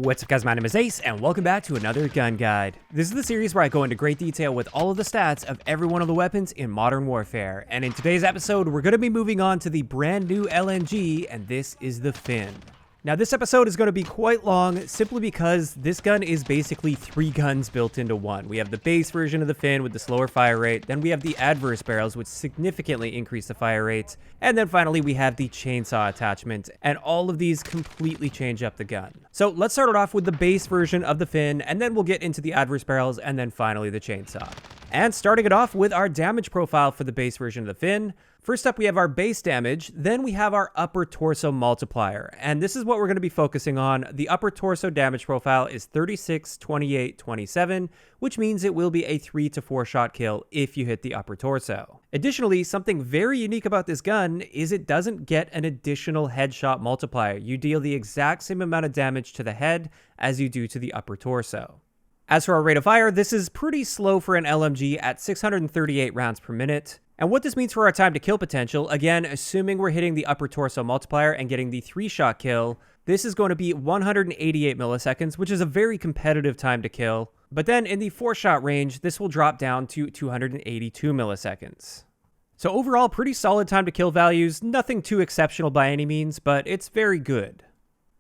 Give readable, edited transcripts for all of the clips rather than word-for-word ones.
What's up guys, my name is Ace, and welcome back to another gun guide. This is the series where I go into great detail with all of the stats of every one of the weapons in Modern Warfare, and in today's episode we're going to be moving on to the brand new LMG, and this is the FiNN. Now this episode is going to be quite long, simply because this gun is basically 3 guns built into one. We have the base version of the FiNN with the slower fire rate, then we have the adverse barrels which significantly increase the fire rate, and then finally we have the chainsaw attachment, and all of these completely change up the gun. So let's start it off with the base version of the FiNN, and then we'll get into the adverse barrels, and then finally the chainsaw. And starting it off with our damage profile for the base version of the FiNN. First up, we have our base damage, then we have our upper torso multiplier, and this is what we're going to be focusing on. The upper torso damage profile is 36, 28, 27, which means it will be a 3 to 4 shot kill if you hit the upper torso. Additionally, something very unique about this gun is it doesn't get an additional headshot multiplier. You deal the exact same amount of damage to the head as you do to the upper torso. As for our rate of fire, this is pretty slow for an LMG at 638 rounds per minute. And what this means for our time to kill potential, again, assuming we're hitting the upper torso multiplier and getting the 3-shot kill, this is going to be 188 milliseconds, which is a very competitive time to kill. But then in the 4-shot range, this will drop down to 282 milliseconds. So overall, pretty solid time to kill values, nothing too exceptional by any means, but it's very good.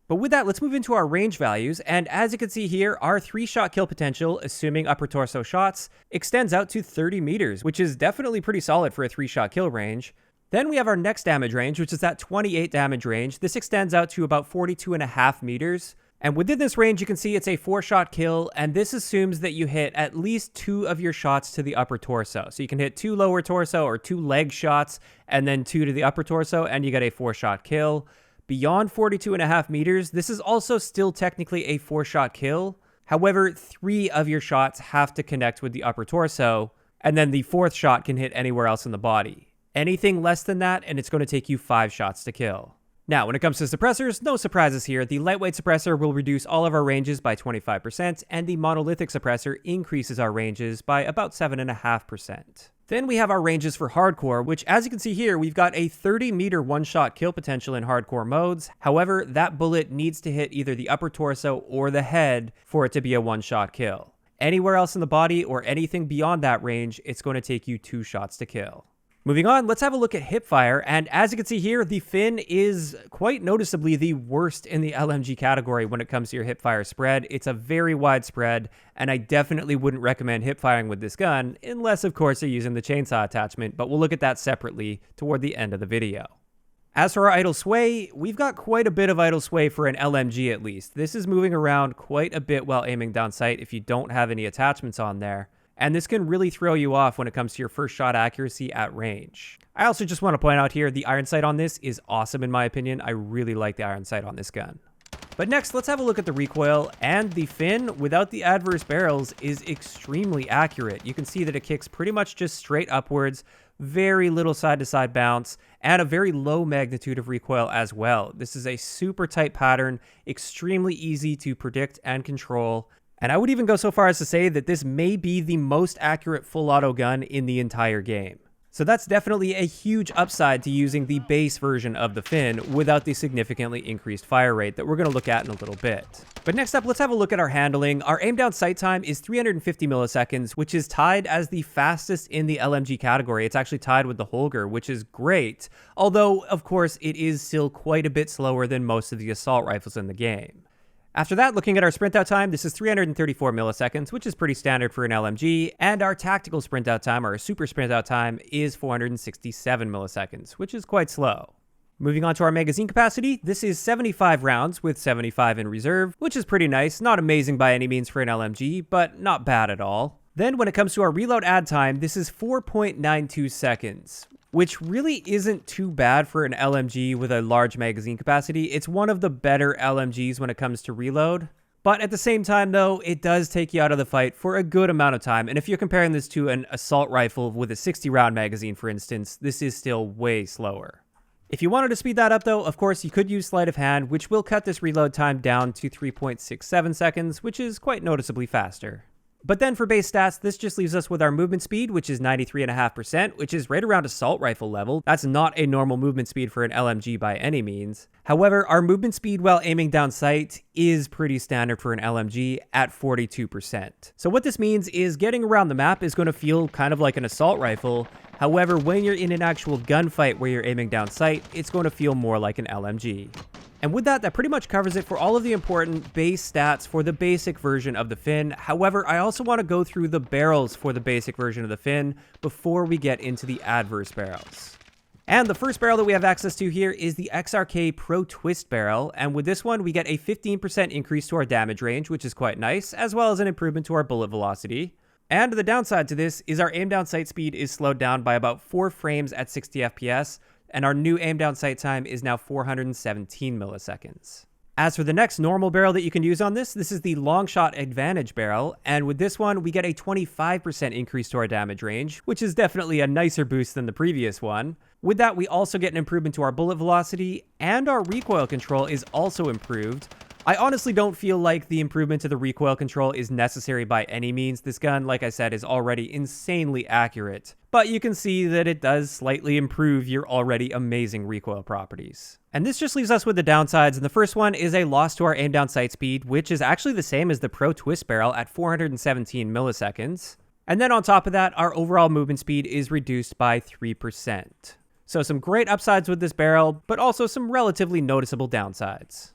But with that, let's move into our range values, and as you can see here, our 3-shot kill potential, assuming upper torso shots, extends out to 30 meters, which is definitely pretty solid for a 3-shot kill range. Then we have our next damage range, which is that 28 damage range. This extends out to about 42.5 meters. And within this range, you can see it's a 4-shot kill, and this assumes that you hit at least 2 of your shots to the upper torso. So you can hit 2 lower torso or 2 leg shots, and then 2 to the upper torso, and you get a 4-shot kill. Beyond 42.5 meters, this is also still technically a 4-shot kill. However, 3 of your shots have to connect with the upper torso, and then the 4th shot can hit anywhere else in the body. Anything less than that, and it's going to take you 5 shots to kill. Now, when it comes to suppressors, no surprises here. The lightweight suppressor will reduce all of our ranges by 25%, and the monolithic suppressor increases our ranges by about 7.5%. Then we have our ranges for hardcore, which as you can see here, we've got a 30-meter one-shot kill potential in hardcore modes. However, that bullet needs to hit either the upper torso or the head for it to be a one-shot kill. Anywhere else in the body or anything beyond that range, it's going to take you 2 shots to kill. Moving on, let's have a look at hipfire, and as you can see here, the FiNN is quite noticeably the worst in the LMG category when it comes to your hipfire spread. It's a very wide spread, and I definitely wouldn't recommend hipfiring with this gun, unless of course you're using the chainsaw attachment, but we'll look at that separately toward the end of the video. As for our idle sway, we've got quite a bit of idle sway for an LMG at least. This is moving around quite a bit while aiming down sight if you don't have any attachments on there. And this can really throw you off when it comes to your first shot accuracy at range. I also just want to point out here, the iron sight on this is awesome in my opinion. I really like the iron sight on this gun. But next, let's have a look at the recoil, and the FiNN without the adverse barrels is extremely accurate. You can see that it kicks pretty much just straight upwards, very little side-to-side bounce, and a very low magnitude of recoil as well. This is a super tight pattern, extremely easy to predict and control. And I would even go so far as to say that this may be the most accurate full auto gun in the entire game. So that's definitely a huge upside to using the base version of the FiNN without the significantly increased fire rate that we're going to look at in a little bit. But next up, let's have a look at our handling. Our aim down sight time is 350 milliseconds, which is tied as the fastest in the LMG category. It's actually tied with the Holger, which is great. Although, of course, it is still quite a bit slower than most of the assault rifles in the game. After that, looking at our sprint out time, this is 334 milliseconds, which is pretty standard for an LMG, and our tactical sprint out time, or super sprint out time, is 467 milliseconds, which is quite slow. Moving on to our magazine capacity, this is 75 rounds with 75 in reserve, which is pretty nice, not amazing by any means for an LMG, but not bad at all. Then when it comes to our reload add time, this is 4.92 seconds. Which really isn't too bad for an LMG with a large magazine capacity. It's one of the better LMGs when it comes to reload. But at the same time, though, it does take you out of the fight for a good amount of time. And if you're comparing this to an assault rifle with a 60-round magazine, for instance, this is still way slower. If you wanted to speed that up, though, of course, you could use sleight of hand, which will cut this reload time down to 3.67 seconds, which is quite noticeably faster. But then for base stats, this just leaves us with our movement speed, which is 93.5%, which is right around assault rifle level. That's not a normal movement speed for an LMG by any means. However, our movement speed while aiming down sight is pretty standard for an LMG at 42%. So what this means is getting around the map is going to feel kind of like an assault rifle. However, when you're in an actual gunfight where you're aiming down sight, it's going to feel more like an LMG. And with that pretty much covers it for all of the important base stats for the basic version of the FiNN. However, I also want to go through the barrels for the basic version of the FiNN before we get into the adverse barrels. And the first barrel that we have access to here is the XRK Pro Twist barrel, and with this one we get a 15% increase to our damage range, which is quite nice, as well as an improvement to our bullet velocity. And the downside to this is our aim down sight speed is slowed down by about 4 frames at 60 FPS, and our new aim down sight time is now 417 milliseconds. As for the next normal barrel that you can use on this is the Long Shot Advantage barrel, and with this one we get a 25% increase to our damage range, which is definitely a nicer boost than the previous one. With that, we also get an improvement to our bullet velocity, and our recoil control is also improved. I honestly don't feel like the improvement to the recoil control is necessary by any means. This gun, like I said, is already insanely accurate, but you can see that it does slightly improve your already amazing recoil properties. And this just leaves us with the downsides, and the first one is a loss to our aim down sight speed, which is actually the same as the Pro Twist barrel at 417 milliseconds. And then on top of that, our overall movement speed is reduced by 3%. So some great upsides with this barrel, but also some relatively noticeable downsides.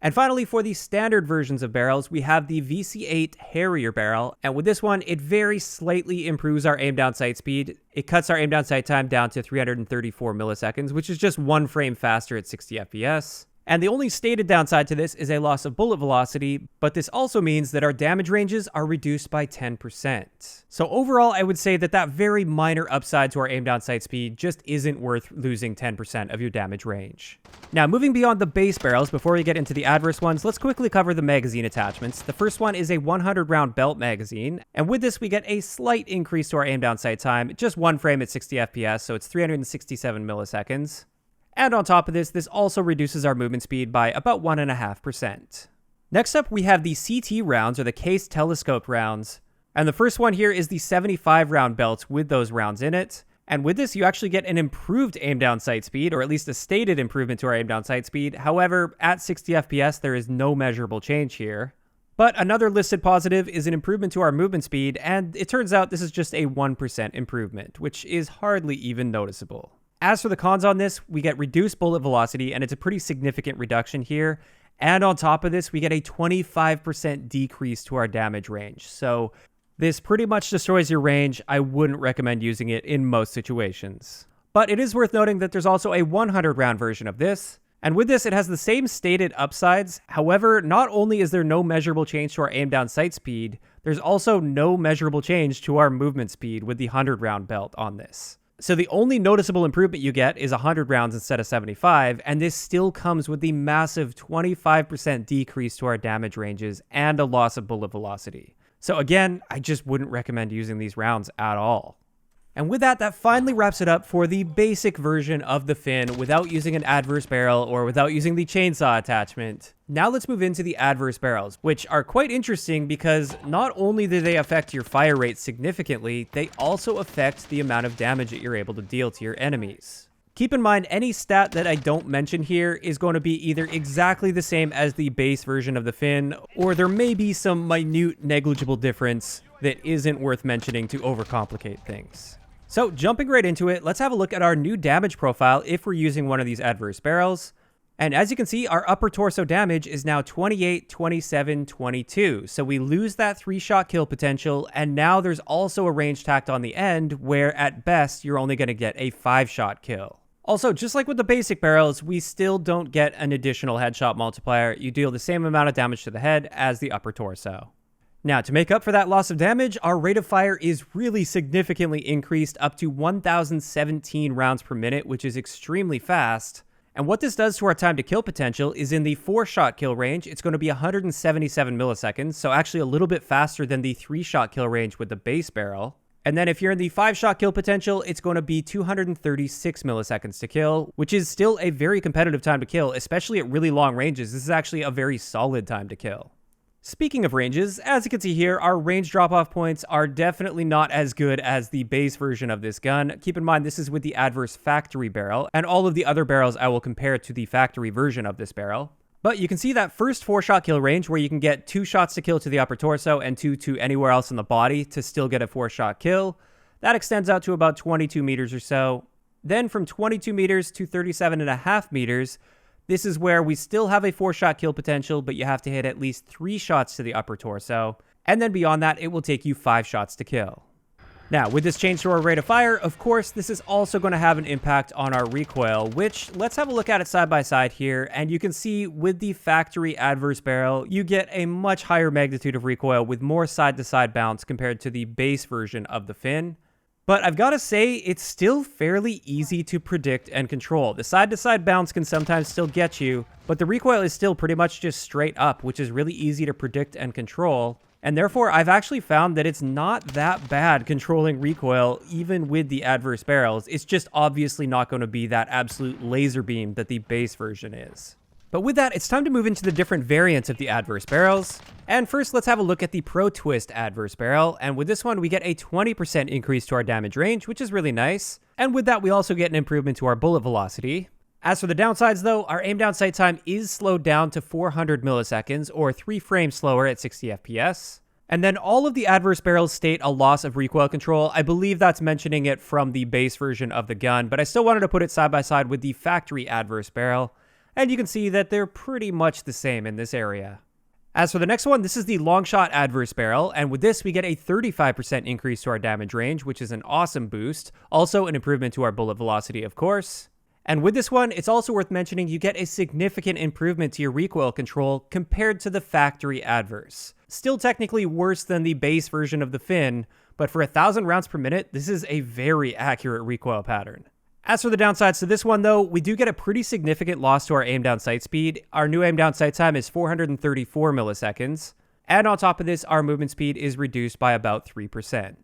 And finally, for the standard versions of barrels, we have the VC8 Harrier barrel, and with this one, it very slightly improves our aim down sight speed. It cuts our aim down sight time down to 334 milliseconds, which is just 1 frame faster at 60 FPS. And the only stated downside to this is a loss of bullet velocity, but this also means that our damage ranges are reduced by 10%. So overall, I would say that that very minor upside to our aim down sight speed just isn't worth losing 10% of your damage range. Now, moving beyond the base barrels, before we get into the adverse ones, let's quickly cover the magazine attachments. The first one is a 100 round belt magazine, and with this we get a slight increase to our aim down sight time, just 1 frame at 60 FPS, so it's 367 milliseconds. And on top of this, this also reduces our movement speed by about 1.5%. Next up, we have the CT rounds, or the Case Telescope rounds. And the first one here is the 75 round belt with those rounds in it. And with this, you actually get an improved aim down sight speed, or at least a stated improvement to our aim down sight speed. However, at 60 FPS, there is no measurable change here. But another listed positive is an improvement to our movement speed, and it turns out this is just a 1% improvement, which is hardly even noticeable. As for the cons on this, we get reduced bullet velocity, and it's a pretty significant reduction here. And on top of this, we get a 25% decrease to our damage range. So this pretty much destroys your range. I wouldn't recommend using it in most situations. But it is worth noting that there's also a 100 round version of this. And with this, it has the same stated upsides. However, not only is there no measurable change to our aim down sight speed, there's also no measurable change to our movement speed with the 100 round belt on this. So the only noticeable improvement you get is 100 rounds instead of 75, and this still comes with the massive 25% decrease to our damage ranges and a loss of bullet velocity. So again, I just wouldn't recommend using these rounds at all. And with that, that finally wraps it up for the basic version of the FiNN without using an adverse barrel or without using the chainsaw attachment. Now let's move into the adverse barrels, which are quite interesting because not only do they affect your fire rate significantly, they also affect the amount of damage that you're able to deal to your enemies. Keep in mind, any stat that I don't mention here is going to be either exactly the same as the base version of the FiNN, or there may be some minute negligible difference that isn't worth mentioning to overcomplicate things. So jumping right into it, let's have a look at our new damage profile if we're using one of these adverse barrels. And as you can see, our upper torso damage is now 28, 27, 22. So we lose that 3-shot kill potential, and now there's also a range tacked on the end where at best you're only going to get a 5-shot kill. Also, just like with the basic barrels, we still don't get an additional headshot multiplier. You deal the same amount of damage to the head as the upper torso. Now, to make up for that loss of damage, our rate of fire is really significantly increased up to 1,017 rounds per minute, which is extremely fast. And what this does to our time to kill potential is in the 4-shot kill range, it's going to be 177 milliseconds, so actually a little bit faster than the 3-shot kill range with the base barrel. And then if you're in the 5-shot kill potential, it's going to be 236 milliseconds to kill, which is still a very competitive time to kill, especially at really long ranges. This is actually a very solid time to kill. Speaking of ranges, as you can see here, our range drop-off points are definitely not as good as the base version of this gun. Keep in mind, this is with the adverse factory barrel, and all of the other barrels I will compare to the factory version of this barrel. But you can see that first 4-shot kill range where you can get 2 shots to kill to the upper torso and 2 to anywhere else in the body to still get a 4-shot kill. That extends out to about 22 meters or so. Then from 22 meters to 37.5 meters, this is where we still have a 4-shot kill potential, but you have to hit at least 3 shots to the upper torso. And then beyond that, it will take you 5 shots to kill. Now, with this change to our rate of fire, of course, this is also going to have an impact on our recoil, which let's have a look at it side by side here. And you can see with the factory adverse barrel, you get a much higher magnitude of recoil with more side-to-side bounce compared to the base version of the FiNN. But I've got to say, it's still fairly easy to predict and control. The side-to-side bounce can sometimes still get you, but the recoil is still pretty much just straight up, which is really easy to predict and control. And therefore, I've actually found that it's not that bad controlling recoil, even with the adverse barrels. It's just obviously not going to be that absolute laser beam that the base version is. But with that, it's time to move into the different variants of the adverse barrels. And first, let's have a look at the Pro Twist adverse barrel. And with this one, we get a 20% increase to our damage range, which is really nice. And with that, we also get an improvement to our bullet velocity. As for the downsides though, our aim down sight time is slowed down to 400 milliseconds, or 3 frames slower at 60 FPS. And then all of the adverse barrels state a loss of recoil control. I believe that's mentioning it from the base version of the gun, but I still wanted to put it side by side with the factory adverse barrel. And you can see that they're pretty much the same in this area. As for the next one, this is the long shot adverse barrel, and with this we get a 35% increase to our damage range, which is an awesome boost. Also an improvement to our bullet velocity, of course. And with this one, it's also worth mentioning you get a significant improvement to your recoil control compared to the factory adverse. Still technically worse than the base version of the FiNN, but for 1,000 rounds per minute, this is a very accurate recoil pattern. As for the downsides to this one though, we do get a pretty significant loss to our aim down sight speed. Our new aim down sight time is 434 milliseconds. And on top of this, our movement speed is reduced by about 3%.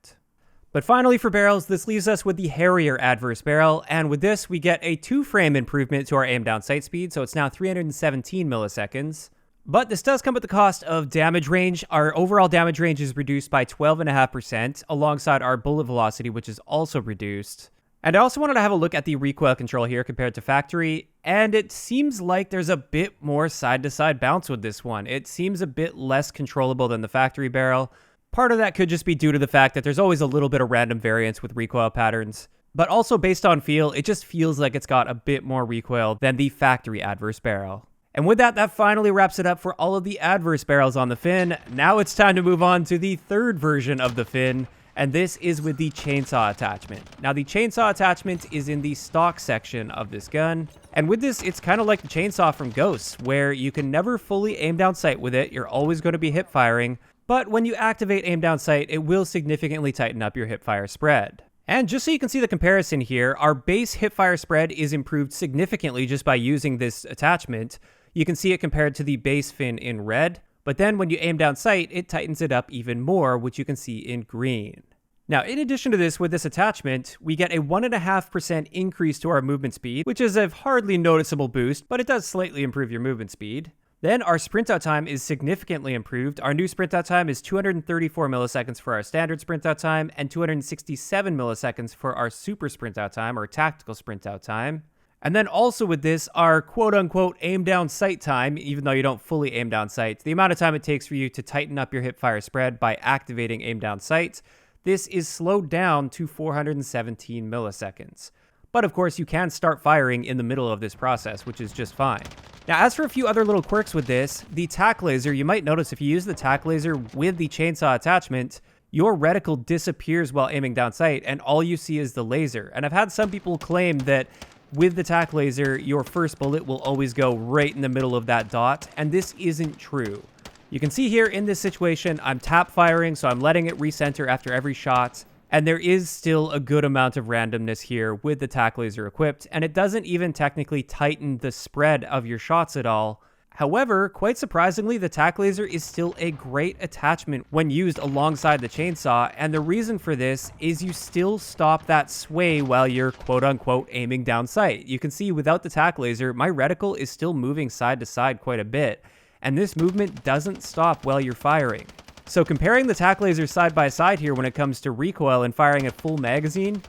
But finally for barrels, this leaves us with the Harrier adverse barrel. And with this, we get a 2-frame improvement to our aim down sight speed. So it's now 317 milliseconds. But this does come at the cost of damage range. Our overall damage range is reduced by 12.5% alongside our bullet velocity, which is also reduced. And I also wanted to have a look at the recoil control here compared to factory, and it seems like there's a bit more side-to-side bounce with this one. It seems a bit less controllable than the factory barrel. Part of that could just be due to the fact that there's always a little bit of random variance with recoil patterns, but also based on feel, it just feels like it's got a bit more recoil than the factory adverse barrel. And with that, that finally wraps it up for all of the adverse barrels on the FiNN. Now it's time to move on to the third version of the FiNN, and this is with the chainsaw attachment. Now the chainsaw attachment is in the stock section of this gun, and with this it's kind of like the chainsaw from Ghosts, where you can never fully aim down sight with it. You're always going to be hip firing, but when you activate aim down sight, it will significantly tighten up your hip fire spread. And just so you can see the comparison here, our base hip fire spread is improved significantly just by using this attachment. You can see it compared to the base FiNN in red. But then when you aim down sight, it tightens it up even more, which you can see in green. Now, in addition to this, with this attachment, we get a 1.5% increase to our movement speed, which is a hardly noticeable boost, but it does slightly improve your movement speed. Then our sprint out time is significantly improved. Our new sprint out time is 234 milliseconds for our standard sprint out time and 267 milliseconds for our super sprint out time or tactical sprint out time. And then also with this, our quote-unquote aim down sight time, even though you don't fully aim down sight, the amount of time it takes for you to tighten up your hip fire spread by activating aim down sight, this is slowed down to 417 milliseconds. But of course, you can start firing in the middle of this process, which is just fine. Now, as for a few other little quirks with this, the tack laser, you might notice if you use the tack laser with the chainsaw attachment, your reticle disappears while aiming down sight, and all you see is the laser. And I've had some people claim that with the tack laser, your first bullet will always go right in the middle of that dot, and this isn't true. You can see here in this situation, I'm tap firing, so I'm letting it recenter after every shot, and there is still a good amount of randomness here with the tack laser equipped, and it doesn't even technically tighten the spread of your shots at all. However, quite surprisingly, the tack laser is still a great attachment when used alongside the chainsaw, and the reason for this is you still stop that sway while you're quote-unquote aiming down sight. You can see without the tack laser, my reticle is still moving side to side quite a bit, and this movement doesn't stop while you're firing. So comparing the tac lasers side by side here when it comes to recoil and firing a full magazine,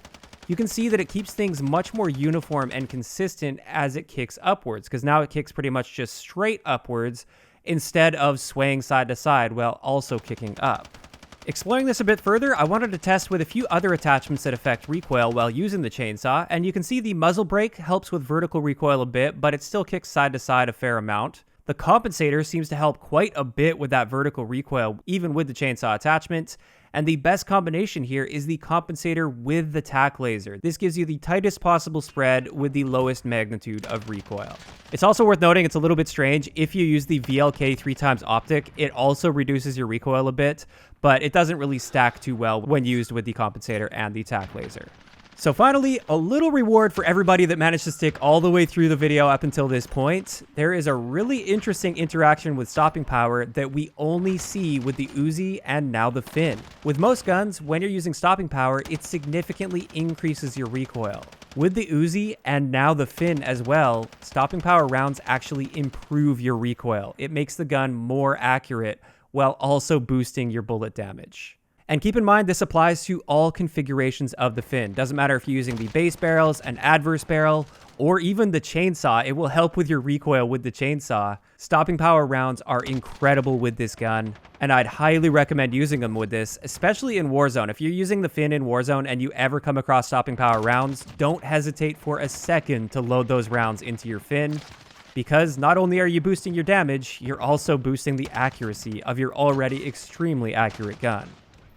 you can see that it keeps things much more uniform and consistent as it kicks upwards, because now it kicks pretty much just straight upwards instead of swaying side to side while also kicking up. Exploring this a bit further, I wanted to test with a few other attachments that affect recoil while using the chainsaw, and you can see the muzzle brake helps with vertical recoil a bit, but it still kicks side to side a fair amount. The compensator seems to help quite a bit with that vertical recoil, even with the chainsaw attachment. And the best combination here is the compensator with the tac laser. This gives you the tightest possible spread with the lowest magnitude of recoil. It's also worth noting it's a little bit strange. If you use the VLK 3x optic, it also reduces your recoil a bit, but it doesn't really stack too well when used with the compensator and the tac laser. So finally, a little reward for everybody that managed to stick all the way through the video up until this point. There is a really interesting interaction with stopping power that we only see with the Uzi and now the FiNN. With most guns, when you're using stopping power, it significantly increases your recoil. With the Uzi and now the FiNN as well, stopping power rounds actually improve your recoil. It makes the gun more accurate while also boosting your bullet damage. And keep in mind, this applies to all configurations of the FiNN. Doesn't matter if you're using the base barrels, an adverse barrel, or even the chainsaw. It will help with your recoil with the chainsaw. Stopping power rounds are incredible with this gun, and I'd highly recommend using them with this, especially in Warzone. If you're using the FiNN in Warzone and you ever come across stopping power rounds, don't hesitate for a second to load those rounds into your FiNN, because not only are you boosting your damage, you're also boosting the accuracy of your already extremely accurate gun.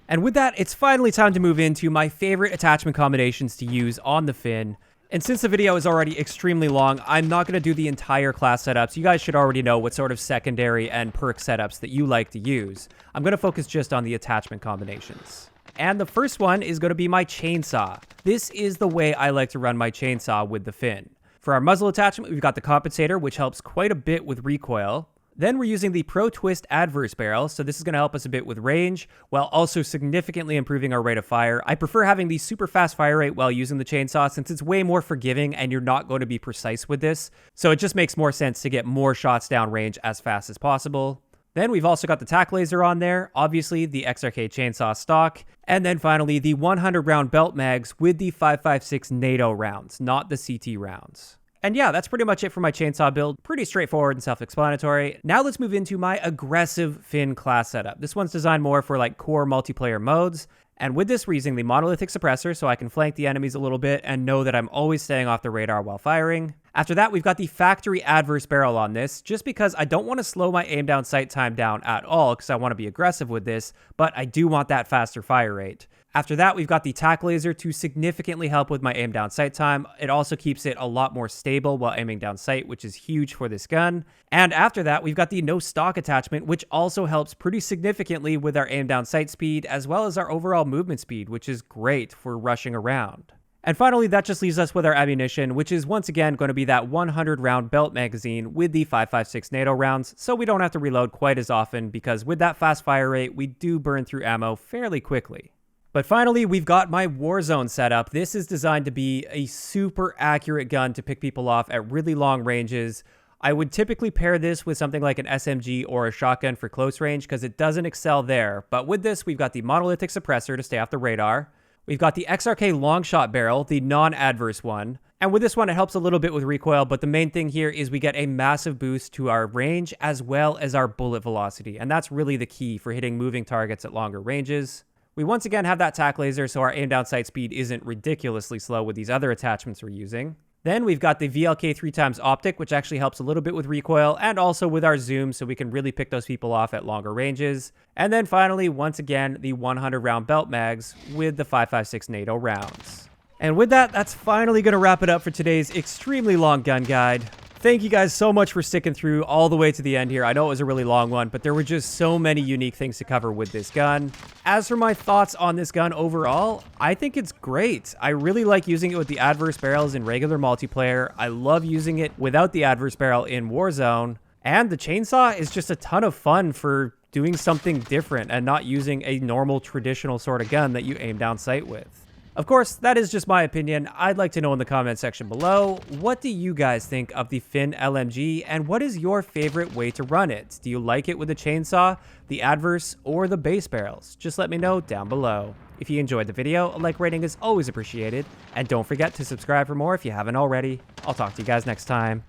And with that, it's finally time to move into my favorite attachment combinations to use on the FiNN. And since the video is already extremely long, I'm not going to do the entire class setups. You guys should already know what sort of secondary and perk setups that you like to use. I'm going to focus just on the attachment combinations. And the first one is going to be my chainsaw. This is the way I like to run my chainsaw with the FiNN. For our muzzle attachment, we've got the compensator, which helps quite a bit with recoil. Then we're using the Pro Twist adverse barrel, so this is going to help us a bit with range, while also significantly improving our rate of fire. I prefer having the super fast fire rate while using the chainsaw, since it's way more forgiving and you're not going to be precise with this, so it just makes more sense to get more shots down range as fast as possible. Then we've also got the tac laser on there, obviously the XRK chainsaw stock, and then finally the 100 round belt mags with the 5.56 NATO rounds, not the CT rounds. And yeah, that's pretty much it for my chainsaw build. Pretty straightforward and self-explanatory. Now let's move into my aggressive FiNN class setup. This one's designed more for like core multiplayer modes. And with this, we're using the monolithic suppressor so I can flank the enemies a little bit and know that I'm always staying off the radar while firing. After that, we've got the factory adverse barrel on this, just because I don't want to slow my aim down sight time down at all because I want to be aggressive with this, but I do want that faster fire rate. After that, we've got the tac laser to significantly help with my aim down sight time. It also keeps it a lot more stable while aiming down sight, which is huge for this gun. And after that, we've got the no stock attachment, which also helps pretty significantly with our aim down sight speed, as well as our overall movement speed, which is great for rushing around. And finally, that just leaves us with our ammunition, which is once again going to be that 100 round belt magazine with the 5.56 NATO rounds, so we don't have to reload quite as often, because with that fast fire rate, we do burn through ammo fairly quickly. But finally, we've got my Warzone setup. This is designed to be a super accurate gun to pick people off at really long ranges. I would typically pair this with something like an SMG or a shotgun for close range because it doesn't excel there. But with this, we've got the monolithic suppressor to stay off the radar. We've got the XRK long shot barrel, the non-adverse one. And with this one, it helps a little bit with recoil, but the main thing here is we get a massive boost to our range as well as our bullet velocity. And that's really the key for hitting moving targets at longer ranges. We once again have that tac laser, so our aim down sight speed isn't ridiculously slow with these other attachments we're using. Then we've got the VLK 3x optic, which actually helps a little bit with recoil and also with our zoom, so we can really pick those people off at longer ranges. And then finally, once again, the 100 round belt mags with the 5.56 NATO rounds. And with that, that's finally going to wrap it up for today's extremely long gun guide. Thank you guys so much for sticking through all the way to the end here. I know it was a really long one, but there were just so many unique things to cover with this gun. As for my thoughts on this gun overall, I think it's great. I really like using it with the adverse barrels in regular multiplayer. I love using it without the adverse barrel in Warzone. And the chainsaw is just a ton of fun for doing something different and not using a normal traditional sort of gun that you aim down sight with. Of course, that is just my opinion. I'd like to know in the comment section below, what do you guys think of the FiNN LMG, and what is your favorite way to run it? Do you like it with the chainsaw, the adverse, or the base barrels? Just let me know down below. If you enjoyed the video, a like rating is always appreciated, and don't forget to subscribe for more if you haven't already. I'll talk to you guys next time.